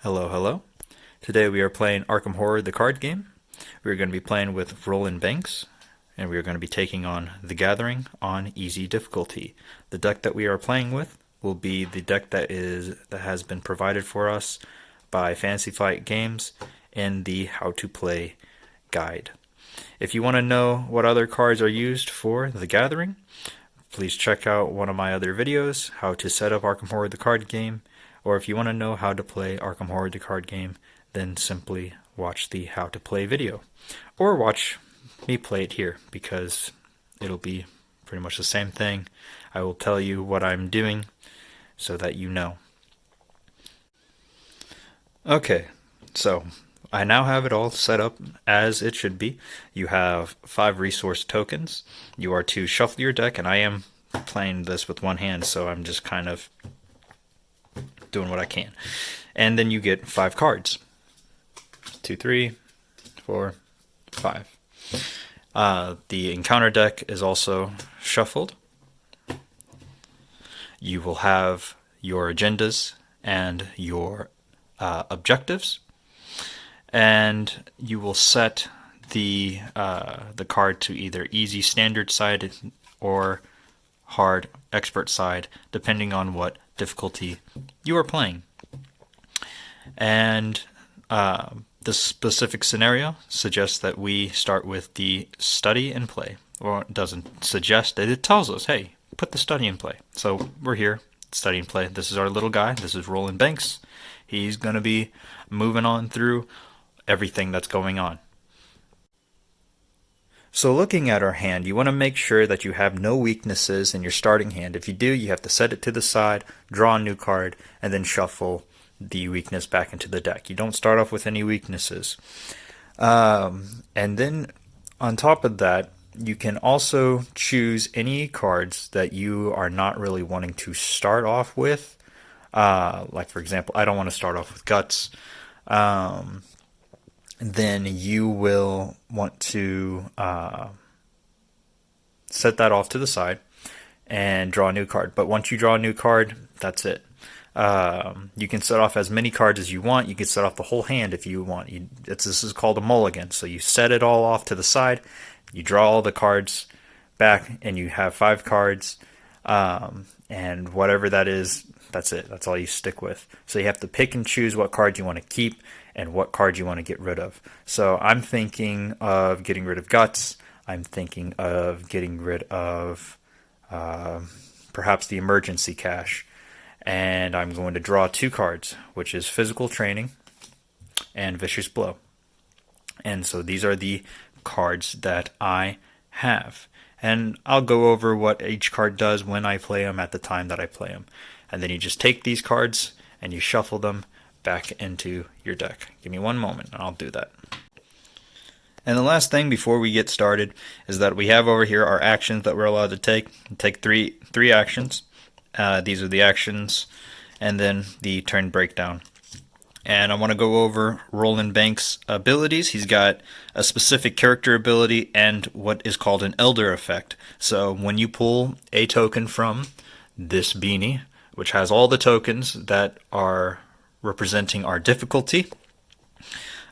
Hello, hello. Today we are playing Arkham Horror, the card game. We're going to be playing with Roland Banks, and we are going to be taking on The Gathering on easy difficulty. The deck that we are playing with will be the deck that has been provided for us by Fantasy Flight Games in the How to Play guide. If you want to know what other cards are used for The Gathering, please check out one of my other videos, how to set up Arkham Horror, the card game. Or if you want to know how to play Arkham Horror the card game, then simply watch the How to Play video. Or watch me play it here, because it'll be pretty much the same thing. I will tell you what I'm doing so that you know. Okay, so I now have it all set up as it should be. You have 5 resource tokens. You are to shuffle your deck, and I am playing this with one hand, so I'm just kind of doing what I can. And then you get 5 cards. 2, 3, 4, 5. The encounter deck is also shuffled. You will have your agendas and your objectives, and you will set the card to either easy standard side or hard expert side, depending on what difficulty you are playing. And this specific scenario suggests that we start with the study and play. Or it doesn't suggest it, it tells us, hey, put the study and play. So we're here, study and play. This is our little guy. This is Roland Banks. He's going to be moving on through everything that's going on. So looking at our hand, you want to make sure that you have no weaknesses in your starting hand. If you do, you have to set it to the side, draw a new card, and then shuffle the weakness back into the deck. You don't start off with any weaknesses. And then on top of that, you can also choose any cards that you are not really wanting to start off with. Like, for example, I don't want to start off with Guts. Then you will want to set that off to the side and draw a new card. But once you draw a new card, that's it. You can set off as many cards as you want. You can set off the whole hand if you want. This is called a mulligan. So you set it all off to the side, you draw all the cards back, and you have 5 cards. And whatever that is, that's it. That's all you stick with. So you have to pick and choose what cards you want to keep and what cards you want to get rid of. So I'm thinking of getting rid of Guts. I'm thinking of getting rid of perhaps the emergency cache. And I'm going to draw 2 cards, which is Physical Training and Vicious Blow. And so these are the cards that I have. And I'll go over what each card does when I play them at the time that I play them. And then you just take these cards and you shuffle them back into your deck. Give me one moment and I'll do that. And the last thing before we get started is that we have over here our actions that we're allowed to take. Take three actions. These are the actions and then the turn breakdown. And I want to go over Roland Banks' abilities. He's got a specific character ability and what is called an Elder effect. So when you pull a token from this beanie, which has all the tokens that are representing our difficulty,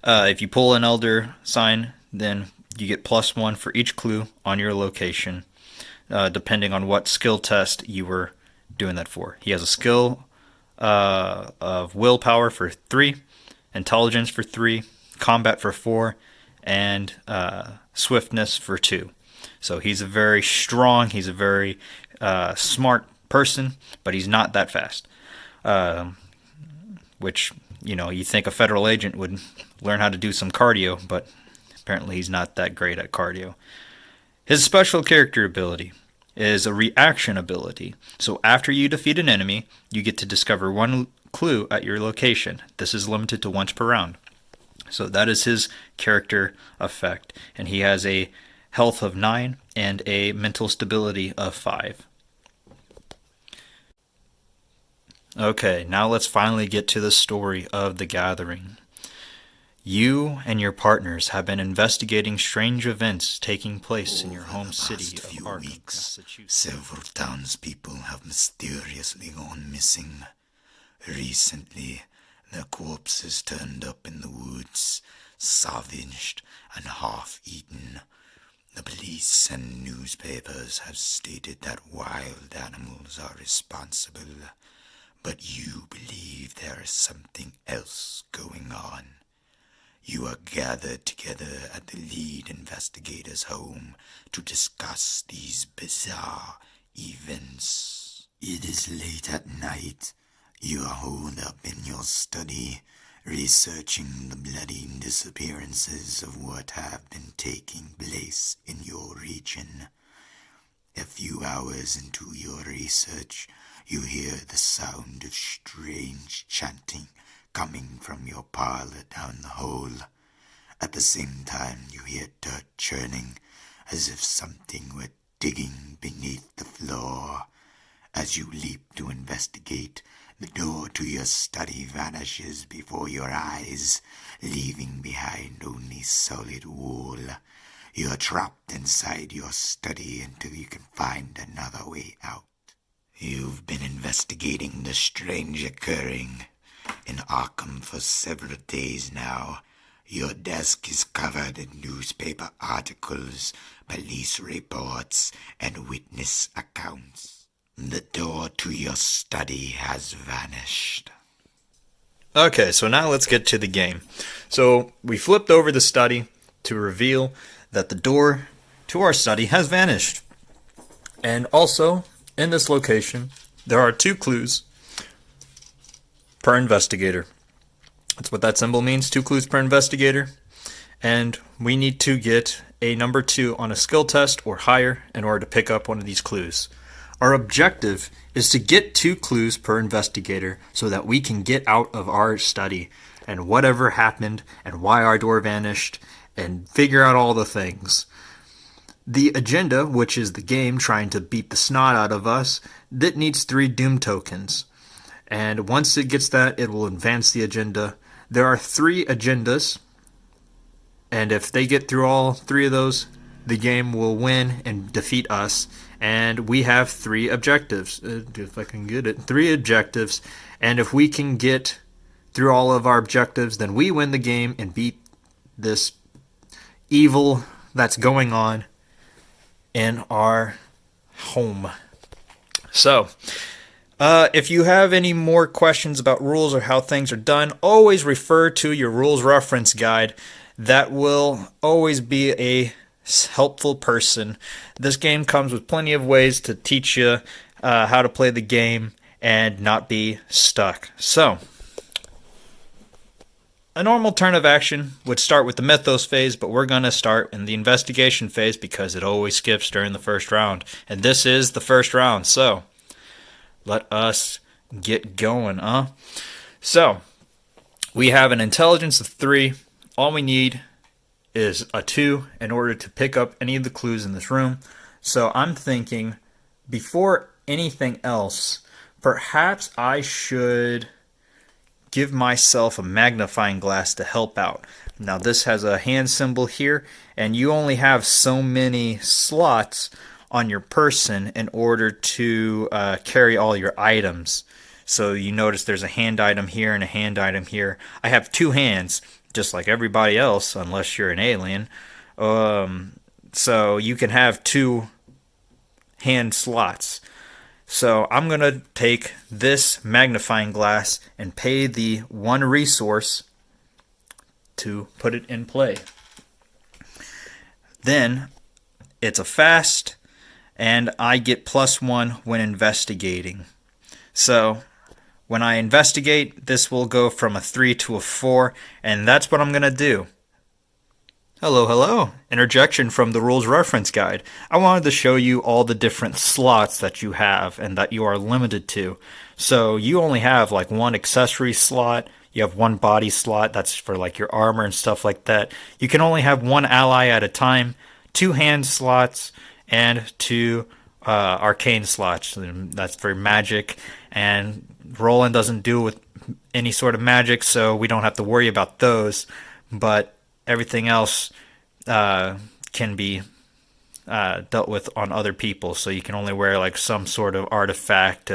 if you pull an Elder sign, then you get +1 for each clue on your location, depending on what skill test you were doing that for. He has a skill of willpower for 3, intelligence for 3, combat for 4, and swiftness for 2. So he's a very strong, he's a very smart person, but he's not that fast. Which, you think a federal agent would learn how to do some cardio, but apparently he's not that great at cardio. His special character ability is a reaction ability. So after you defeat an enemy, you get to discover 1 clue at your location. This is limited to once per round. So that is his character effect. And he has a health of 9 and a mental stability of 5. Okay, now let's finally get to the story of The Gathering. You and your partners have been investigating strange events taking place in your home city of Arkham, Massachusetts. Several townspeople have mysteriously gone missing. Recently, Their corpses turned up in the woods, savaged and half-eaten. The police and newspapers have stated that wild animals are responsible, but you believe there is something else going on. You are gathered together at the lead investigator's home to discuss these bizarre events. It is late at night. You are holed up in your study, researching the bloody disappearances of what have been taking place in your region. A few hours into your research, you hear the sound of strange chanting coming from your parlor down the hall. At the same time, you hear dirt churning, as if something were digging beneath the floor. As you leap to investigate, the door to your study vanishes before your eyes, leaving behind only solid wall. You are trapped inside your study until you can find another way out. You've been investigating the strange occurring in Arkham for several days now. Your desk is covered in newspaper articles, police reports, and witness accounts. The door to your study has vanished. Okay, so now let's get to the game. So we flipped over the study to reveal that the door to our study has vanished. And also, in this location, there are 2 clues per investigator. That's what that symbol means, 2 clues per investigator. And we need to get a number 2 on a skill test or higher in order to pick up one of these clues. Our objective is to get 2 clues per investigator so that we can get out of our study and whatever happened and why our door vanished and figure out all the things. The agenda, which is the game trying to beat the snot out of us, that needs 3 doom tokens. And once it gets that, it will advance the agenda. There are 3 agendas, and if they get through all 3 of those, the game will win and defeat us. And we have 3 objectives. If I can get it. 3 objectives. And if we can get through all of our objectives, then we win the game and beat this evil that's going on in our home. So, if you have any more questions about rules or how things are done, always refer to your rules reference guide. That will always be a helpful person. This game comes with plenty of ways to teach you how to play the game and not be stuck. So, a normal turn of action would start with the Mythos phase, but we're going to start in the investigation phase because it always skips during the first round. And this is the first round, so let us get going, So, we have an intelligence of 3. All we need is a 2 in order to pick up any of the clues in this room. So I'm thinking, before anything else, perhaps I should give myself a magnifying glass to help out. Now this has a hand symbol here, and you only have so many slots on your person in order to carry all your items. So you notice there's a hand item here and a hand item here. I have 2 hands, just like everybody else, unless you're an alien. So you can have 2 hand slots. So I'm going to take this magnifying glass and pay the 1 resource to put it in play. Then it's a fast, and I get +1 when investigating. So when I investigate, this will go from a 3 to a 4, and that's what I'm going to do. Hello. Interjection from the rules reference guide. I wanted to show you all the different slots that you have and that you are limited to. So you only have like 1 accessory slot, you have 1 body slot, that's for like your armor and stuff like that. You can only have 1 ally at a time, 2 hand slots, and 2 arcane slots. That's for magic, and Roland doesn't do with any sort of magic, so we don't have to worry about those. But everything else can be dealt with on other people. So you can only wear like some sort of artifact,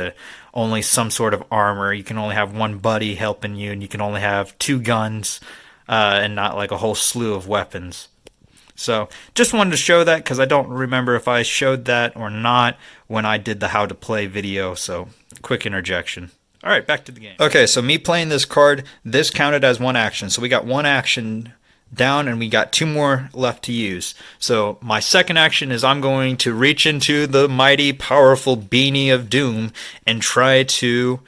only some sort of armor. You can only have one buddy helping you, and you can only have 2 guns, and not like a whole slew of weapons. So just wanted to show that because I don't remember if I showed that or not when I did the how to play video. So quick interjection. All right, back to the game. Okay, so me playing this card, this counted as 1 action. So we got 1 action down and we got 2 more left to use. So my second action is I'm going to reach into the mighty powerful beanie of doom and try to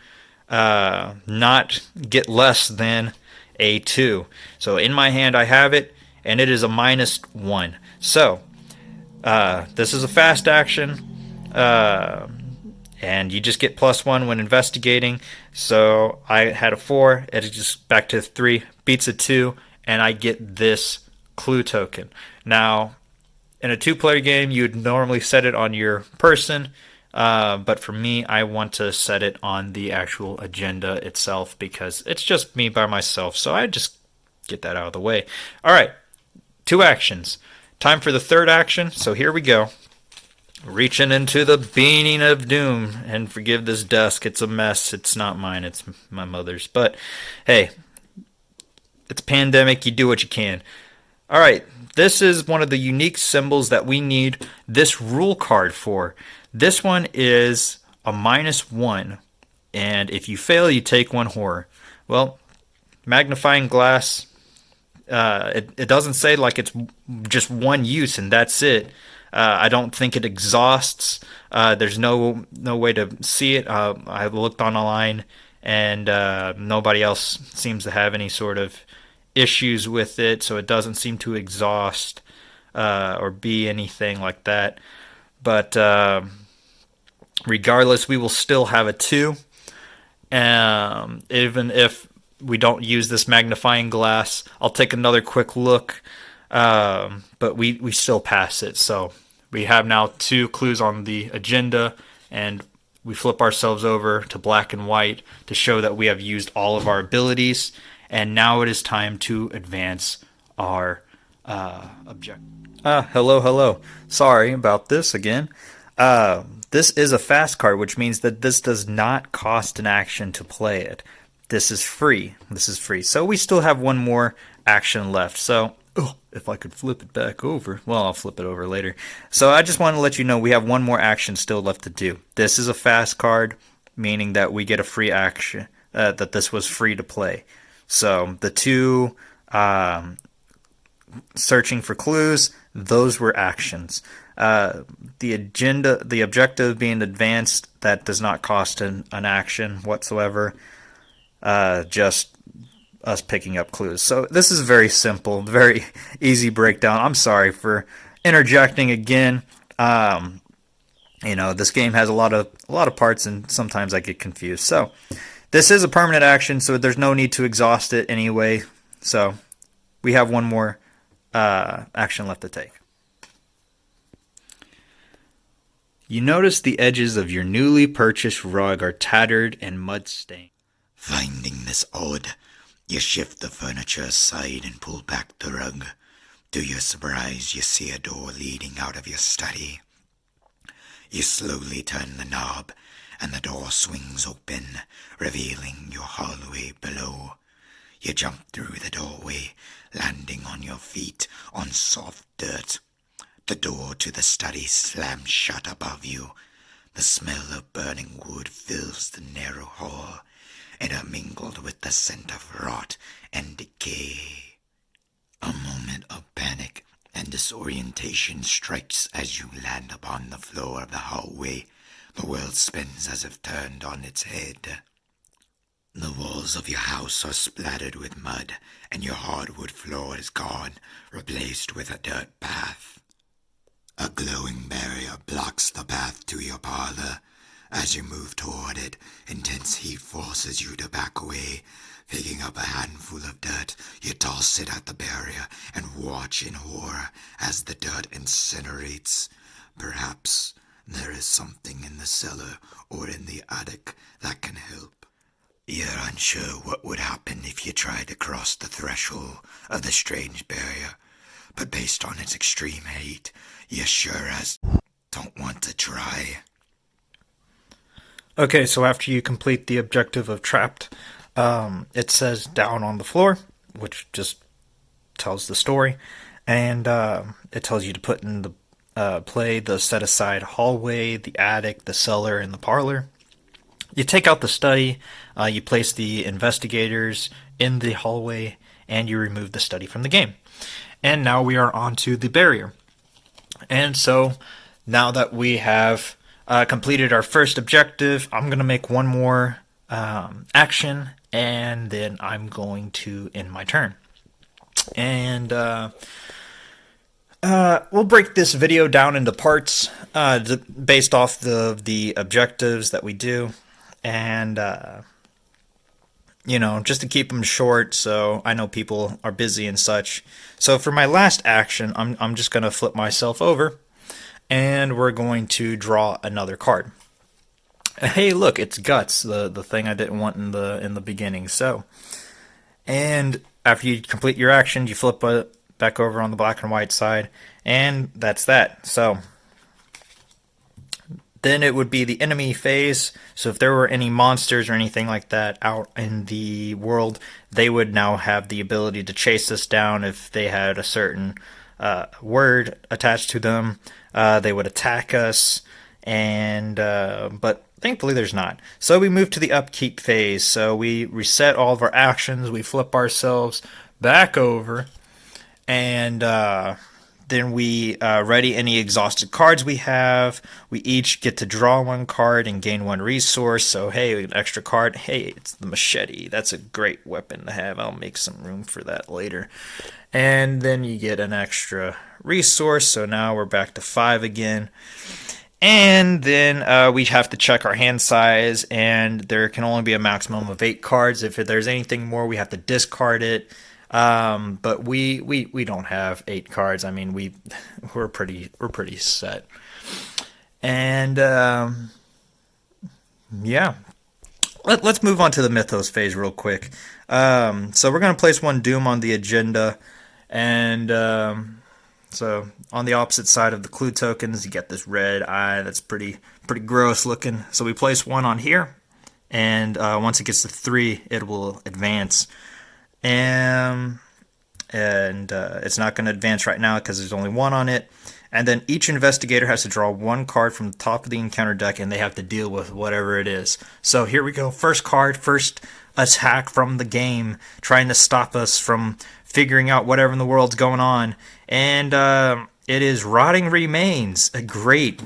not get less than a 2. So in my hand I have it, and it is a -1. So this is a fast action, and you just get +1 when investigating. So I had a 4, it's just back to 3, beats a 2, and I get this clue token. Now, in a 2-player game, you'd normally set it on your person, but for me, I want to set it on the actual agenda itself because it's just me by myself, so I just get that out of the way. All right, 2 actions. Time for the third action, so here we go. Reaching into the beanie of doom, and forgive this desk, it's a mess. It's not mine, it's my mother's, but hey, it's a pandemic, you do what you can. All right, this is one of the unique symbols that we need this rule card for. This one is a -1, and if you fail, you take 1 horror. Well, Magnifying Glass, it doesn't say like it's just 1 use and that's it. I don't think it exhausts. There's no way to see it. I looked online, and nobody else seems to have any sort of issues with it, so it doesn't seem to exhaust or be anything like that. But regardless, we will still have a 2, even if we don't use this magnifying glass. I'll take another quick look, but we still pass it. So we have now 2 clues on the agenda, and we flip ourselves over to black and white to show that we have used all of our abilities. And now it is time to advance our objective. Hello. Sorry about this again. This is a fast card, which means that this does not cost an action to play it. This is free. So we still have 1 more action left. So, if I could flip it back over. Well, I'll flip it over later. So I just want to let you know we have 1 more action still left to do. This is a fast card, meaning that we get a free action, that this was free to play. So the 2 searching for clues, those were actions. The objective being advanced, that does not cost an action whatsoever. Just us picking up clues. So this is very simple, very easy breakdown. I'm sorry for interjecting again. This game has a lot of parts, and sometimes I get confused. So this is a permanent action, so there's no need to exhaust it anyway. So we have 1 more action left to take. You notice the edges of your newly purchased rug are tattered and mud-stained. Finding this odd, you shift the furniture aside and pull back the rug. To your surprise, you see a door leading out of your study. You slowly turn the knob, and the door swings open, revealing your hallway below. You jump through the doorway, landing on your feet on soft dirt. The door to the study slams shut above you. The smell of burning wood fills the narrow hall, intermingled with the scent of rot and decay. A moment of panic and disorientation strikes as you land upon the floor of the hallway. The world spins as if turned on its head. The walls of your house are splattered with mud, and your hardwood floor is gone, replaced with a dirt path. A glowing barrier blocks the path to your parlor. As you move toward it, intense heat forces you to back away. Picking up a handful of dirt, you toss it at the barrier and watch in horror as the dirt incinerates. Perhaps there is something in the cellar or in the attic that can help. You're unsure what would happen if you tried to cross the threshold of the strange barrier, but based on its extreme hate, you sure as don't want to try. Okay, so after you complete the objective of Trapped, it says down on the floor, which just tells the story, and it tells you to put in the play the set-aside hallway, the attic, the cellar, and the parlor. You take out the study, you place the investigators in the hallway, and you remove the study from the game. And now we are on to the barrier. And so, now that we have completed our first objective, I'm going to make one more action, and then I'm going to end my turn. And we'll break this video down into parts based off the objectives that we do. And, just to keep them short, so I know people are busy and such. So for my last action, I'm just going to flip myself over, and we're going to draw another card. Hey, look, it's Guts, the thing I didn't want in the beginning. So, and after you complete your action, you flip it back over on the black and white side, and that's that. So then it would be the enemy phase. So if there were any monsters or anything like that out in the world, they would now have the ability to chase us down. If they had a certain word attached to them, they would attack us. And but thankfully there's not. So we move to the upkeep phase. So we reset all of our actions. We flip ourselves back over, and then we ready any exhausted cards we have. We each get to draw one card and gain one resource. So, hey, an extra card. Hey, it's the Machete. That's a great weapon to have. I'll make some room for that later. And then you get an extra resource. So now we're back to 5 again. And then we have to check our hand size. And there can only be a maximum of 8 cards. If there's anything more, we have to discard it. But we don't have 8 cards. I mean, we're pretty set. And yeah, let's move on to the Mythos phase real quick. So we're gonna place one Doom on the agenda, and so on the opposite side of the clue tokens, you get this red eye that's pretty gross looking. So we place one on here, and once it gets to 3, it will advance. And it's not going to advance right now because there's only 1 on it. And then each investigator has to draw 1 card from the top of the encounter deck, and they have to deal with whatever it is. So here we go. First card, first attack from the game, trying to stop us from figuring out whatever in the world's going on. And it is Rotting Remains. Great.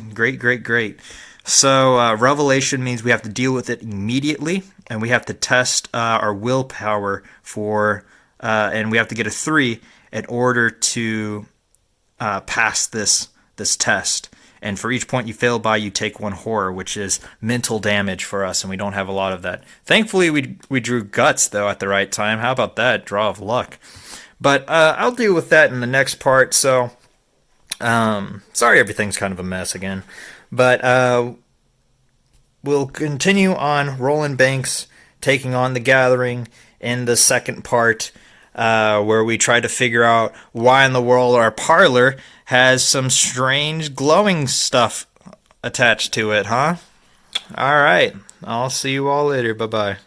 So Revelation means we have to deal with it immediately, and we have to test our willpower for, and we have to get a 3 in order to pass this test. And for each point you fail by, you take 1 horror, which is mental damage for us, and we don't have a lot of that. Thankfully, we drew Guts, though, at the right time. How about that? Draw of luck. But I'll deal with that in the next part, so sorry everything's kind of a mess again. But we'll continue on Roland Banks taking on the Gathering in the second part, where we try to figure out why in the world our parlor has some strange glowing stuff attached to it, huh? Alright, I'll see you all later. Bye-bye.